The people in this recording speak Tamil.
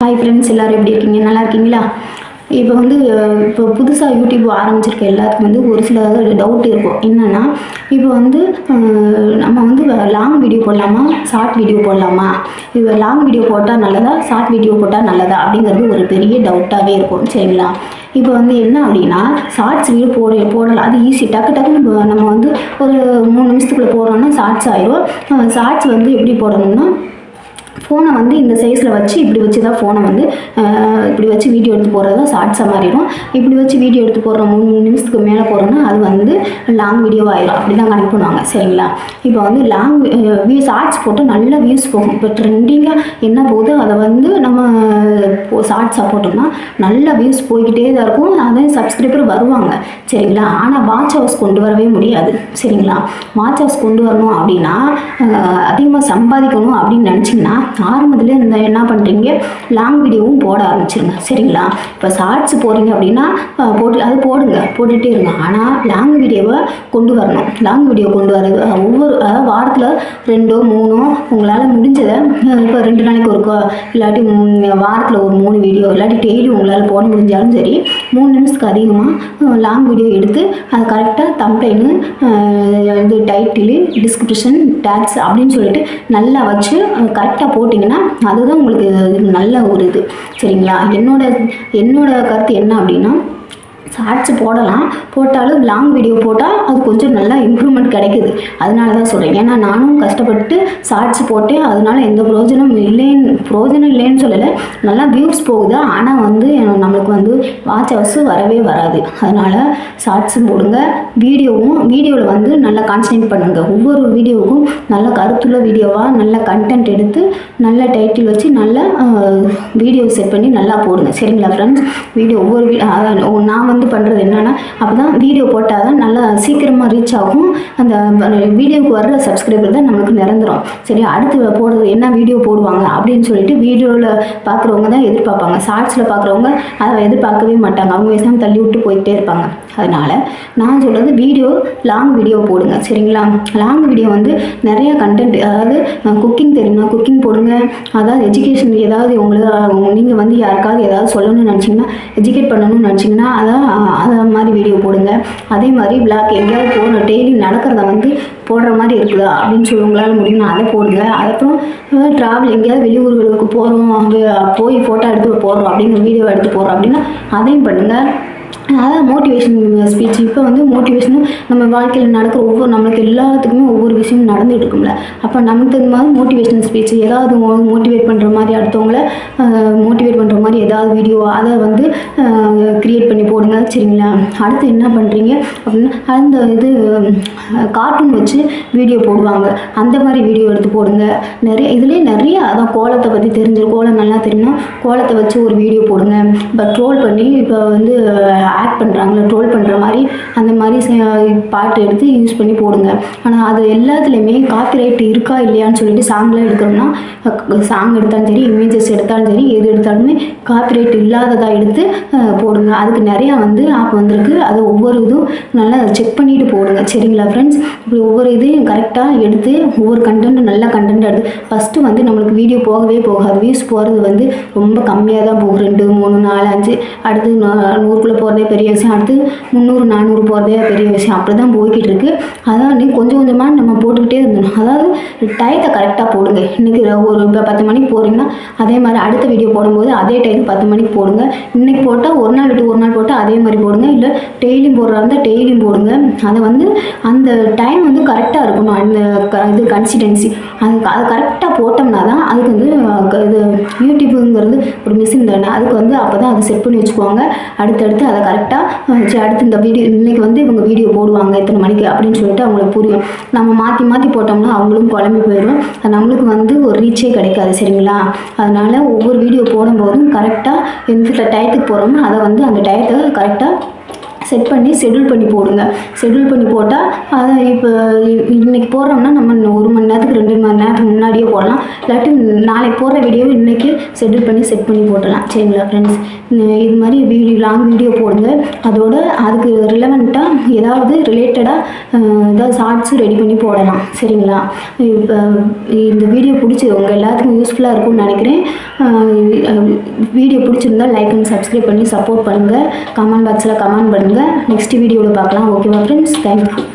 ஹாய் ஃப்ரெண்ட்ஸ், எல்லோரும் எப்படி இருக்கீங்க? நல்லா இருக்கீங்களா? இப்போ புதுசாக யூடியூப் ஆரம்பிச்சிருக்க எல்லாத்துக்கும் ஒரு சில டவுட் இருக்கும். என்னென்னா, இப்போ நம்ம லாங் வீடியோ போடலாமா, ஷார்ட் வீடியோ போடலாமா, இப்போ லாங் வீடியோ போட்டால் நல்லதா, ஷார்ட் வீடியோ போட்டால் நல்லதா அப்படிங்கிறது ஒரு பெரிய டவுட்டாகவே இருக்கும். சரிங்களா? இப்போ என்ன அப்படின்னா, ஷார்ட்ஸ் வீடியோ போடலாம். அது ஈஸி, டக்குன்னு நம்ம ஒரு 3 நிமிஷத்துக்குள்ளே போடுறோம்னா ஷார்ட்ஸ் ஆயிடும். ஷார்ட்ஸ் எப்படி போடணும்னா, ஃபோனை இந்த சைஸில் வச்சு இப்படி வச்சு தான் ஃபோனை இப்படி வச்சு வீடியோ எடுத்து போடுறது தான் ஷார்ட்ஸாக மாறிடும். இப்படி வச்சு வீடியோ எடுத்து போடுறோம் 3 நிமிஷத்துக்கு மேலே போடுறோன்னா அது லாங் வீடியோ ஆயிடும். அப்படி தான் கனெக்ட் பண்ணுவாங்க. சரிங்களா? இப்போ லாங் ஷார்ட்ஸ் போட்டு நல்ல வியூஸ் போகும். இப்போ ட்ரெண்டிங்காக என்ன போகுது அதை நம்ம ஷார்ட்ஸாக போட்டோம்னா நல்ல வியூஸ் போய்கிட்டே தான் இருக்கும். அதே சப்ஸ்கிரைபர் வருவாங்க. சரிங்களா? ஆனால் வாட்ச் ஹவர்ஸ் கொண்டு வரவே முடியாது. சரிங்களா? வாட்ச் ஹவர்ஸ் கொண்டு வரணும் அப்படின்னா, அதிகமாக சம்பாதிக்கணும் அப்படின்னு நினச்சிங்கன்னா ஆரம்பத்தில் என்ன பண்ணுறீங்க, லாங் வீடியோவும் போட ஆரம்பிச்சிருங்க. சரிங்களா? இப்போ ஷார்ட்ஸ் போடுறீங்க அப்படின்னா போட்டுகிட்டே இருங்க. ஆனால் லாங் வீடியோவை கொண்டு வரணும். லாங் வீடியோ கொண்டு வரது அதாவது வாரத்தில் 2 3 உங்களால் முடிஞ்சதை, இப்போ 2 நாளைக்கு ஒருக்கா, இல்லாட்டி வாரத்தில் ஒரு 3 வீடியோ, இல்லாட்டி டெய்லி உங்களால் போட முடிஞ்சாலும் சரி, 3 நிமிஷத்துக்கு அதிகமாக லாங் வீடியோ எடுத்து அதை கரெக்டாக தம்ப்லைனு, டைட்டிலு, டிஸ்கிரிப்ஷன், டேக்ஸ் அப்படின்னு சொல்லிட்டு நல்லா வச்சு கரெக்டாக போட்டிங்கன்னா அதுதான் உங்களுக்கு நல்ல ஒரு இது. சரிங்களா? என்னோட கருத்து என்ன அப்படின்னா, ஷார்ட்ஸ் போட்டாலும் லாங் வீடியோ போட்டால் அது கொஞ்சம் நல்லா இம்ப்ரூவ்மெண்ட் கிடைக்குது. அதனால தான் சொல்கிறேன். ஏன்னா நானும் கஷ்டப்பட்டு ஷார்ட்ஸ் போட்டேன். அதனால எந்த பிரயோஜனம் இல்லைன்னு சொல்லலை. நல்லா வியூஸ் போகுது. ஆனால் நம்மளுக்கு வாட்ச் ஹவர்ஸ் வரவே வராது. அதனால் ஷார்ட்ஸும் போடுங்க. வீடியோவில் நல்லா கான்சன்ட்ரேட் பண்ணுங்கள். ஒவ்வொரு வீடியோவுக்கும் நல்ல கருத்துள்ள வீடியோவாக நல்ல கண்டென்ட் எடுத்து நல்ல டைட்டில் வச்சு நல்ல வீடியோ செட் பண்ணி நல்லா போடுங்க. சரிங்களா ஃப்ரெண்ட்ஸ்? நான் பண்ணுறது என்னென்னா, அப்போ தான் வீடியோ போட்டால் தான் நல்லா சீக்கிரமாக ரீச் ஆகும். அந்த வீடியோவுக்கு வர்ற சப்ஸ்கிரைபர் தான் நம்மளுக்கு நிரந்தரம். சரி, அடுத்து போடுறது என்ன வீடியோ போடுவாங்க அப்படின்னு சொல்லிட்டு வீடியோவில் பார்க்குறவங்க தான் எதிர்பார்ப்பாங்க. ஷார்ட்ஸில் பார்க்குறவங்க அதை எதிர்பார்க்கவே மாட்டாங்க. அவங்க பேசாமல் தள்ளி விட்டு போயிட்டே இருப்பாங்க. அதனால் நான் சொல்கிறது லாங் வீடியோ போடுங்க. சரிங்களா? லாங் வீடியோ நிறைய கண்டென்ட், அதாவது குக்கிங் தெரியுமா, குக்கிங் போடுங்க. அதாவது எஜுகேஷன், ஏதாவது நீங்கள் யாருக்காவது ஏதாவது சொல்லணும்னு நினச்சிங்கன்னா, எஜுகேட் பண்ணணும்னு நினச்சிங்கன்னா அதை மாதிரி வீடியோ போடுங்க. அதே மாதிரி விளாக், எங்கேயாவது போகணும், டெய்லி நடக்கிறத போடுற மாதிரி இருக்குதா அப்படின்னு சொல்லி உங்களால் முடியும்னா அதை போடுங்க. அதுக்கப்புறம் ட்ராவல், எங்கேயாவது வெளியூர்களுக்கு போகிறோம், அங்கே போய் ஃபோட்டோ எடுத்து போடுறோம் அப்படிங்கிற வீடியோ எடுத்து போடுறோம் அப்படின்னா அதையும் பண்ணுங்கள். அதாவது மோட்டிவேஷன் ஸ்பீச். இப்போ மோட்டிவேஷனும் நம்ம வாழ்க்கையில் நடக்கிற நம்மளுக்கு எல்லாத்துக்குமே ஒவ்வொரு விஷயமும் நடந்துகிட்டு இருக்கும்ல. அப்போ நமக்கு தகுந்த மாதிரி மோட்டிவேஷன் ஸ்பீச், ஏதாவது மோட்டிவேட் பண்ணுற மாதிரி, அடுத்தவங்கள மோட்டிவேட் பண்ணுற மாதிரி ஏதாவது வீடியோ அதை க்ரியேட் பண்ணி போடுங்க. சரிங்களா? அடுத்து என்ன பண்ணுறீங்க அப்படின்னா, அந்த கார்ட்டூன் வச்சு வீடியோ போடுவாங்க. அந்த மாதிரி வீடியோ எடுத்து போடுங்க. இதுலேயே நிறைய, அதான் கோலத்தை பற்றி கோலம் நல்லா தெரியும்னா கோலத்தை வச்சு ஒரு வீடியோ போடுங்க. இப்போ ட்ரோல் பண்ணி, இப்போ ஆக்ட் பண்ணுறாங்களே, ட்ரோல் பண்ணுற மாதிரி அந்த மாதிரி பாட்டு எடுத்து யூஸ் பண்ணி போடுங்க. ஆனால் அது எல்லாத்துலேயுமே காப்பிரைட் இருக்கா இல்லையான்னு சொல்லிட்டு சாங்லாம் எடுக்கிறோம்னா, சாங் எடுத்தாலும் சரி, இமேஜஸ் எடுத்தாலும் சரி, எது எடுத்தாலுமே காப்பிரைட் இல்லாததாக எடுத்து போடுங்க. அதுக்கு நிறையா ஆப் வந்திருக்கு. அது ஒவ்வொரு இதுவும் நல்லா செக் பண்ணிவிட்டு போடுங்க. சரிங்களா ஃப்ரெண்ட்ஸ்? இப்படி ஒவ்வொரு இதையும் கரெக்டாக எடுத்து ஒவ்வொரு கண்டென்ட்டும் நல்ல கண்டென்ட் எடுத்து ஃபஸ்ட்டு நம்மளுக்கு வீடியோ போகவே போகாது. வியூஸ் போகிறது ரொம்ப கம்மியாக தான் போகும். 2 3 4 5, அடுத்து 100க்குள்ளே போகிறதே பெரிய விஷயம், அடுத்து 300 400 போகிறதே பெரிய விஷயம். அப்படி தான் போய்கிட்டு இருக்குது. அதான் கொஞ்சம் கொஞ்சமாக நம்ம போட்டுக்கிட்டே இருந்தோம். அதாவது டயத்தை கரெக்டாக போடுங்க. இன்றைக்கி இப்போ 10 மணிக்கு போகிறீங்கன்னா அதே மாதிரி அடுத்த வீடியோ போடும்போது அதே டைம் 10 மணிக்கு போடுங்க. இன்றைக்கி போட்டால் ஒரு நாள் விட்டு ஒரு நாள் போட்டால் அதே மாதிரி போடுங்க. இல்லை டெய்லியும் போடுறா இருந்தால் டெய்லியும் போடுங்க. அதை அந்த டைம் கரெக்டாக இருக்கணும். அந்த கன்சிஸ்டன்சி அது கரெக்டாக போட்டோம்னா தான் அதுக்கு இது யூடியூப்புங்கிறது ஒரு மிஷின் தானே. அதுக்கு அப்போ தான் அதை செட் பண்ணி வச்சுக்குவாங்க. அடுத்தடுத்து அதை கரெக்டாக அடுத்து இந்த வீடியோ இன்றைக்கி இவங்க வீடியோ போடுவாங்க எத்தனை மணிக்கு அப்படின்னு சொல்லிட்டு அவங்களுக்கு புரியும். நம்ம மாற்றி போட்டோம்னா அவங்களும் குழம்பி போயிடும். நம்மளுக்கு ஒரு ரீச்சே கிடைக்காது. சரிங்களா? அதனால் ஒவ்வொரு வீடியோ போடும்போதும் கரெக்டாக எந்த டயத்துக்கு போகிறோமோ அதை அந்த டயத்தை கரெக்டாக செட் பண்ணி ஷெட்யூல் பண்ணி போடுங்க. ஷெட்யூல் பண்ணி போட்டால் அதை இப்போ இன்றைக்கி போடுறோம்னா நம்ம 1 மணி நேரத்துக்கு 2 மணி நேரத்துக்கு முன்னாடியே போடலாம். இல்லாட்டி நாளைக்கு போடுற வீடியோவை இன்றைக்கி ஷெட்யூல் பண்ணி செட் பண்ணி போட்டுடலாம். சரிங்களா ஃப்ரெண்ட்ஸ், இது மாதிரி லாங் வீடியோ போடுங்க. அதோட அதுக்கு ரிலவெண்ட்டாக ஏதாவது ரிலேட்டடாக ஏதாவது ஷார்ட்ஸும் ரெடி பண்ணி போடலாம். சரிங்களா, இப்போ இந்த வீடியோ பிடிச்சி உங்கள் எல்லாத்துக்கும் யூஸ்ஃபுல்லாக இருக்கும்னு நினைக்கிறேன். வீடியோ பிடிச்சிருந்தால் லைக் அண்ட் சப்ஸ்கிரைப் பண்ணி சப்போர்ட் பண்ணுங்கள். கமெண்ட் பாக்ஸில் கமெண்ட் பண்ணுங்கள். நெக்ஸ்ட் வீடியோவில் பார்க்கலாம். ஓகேவா ஃப்ரெண்ட்ஸ், தேங்க்யூ.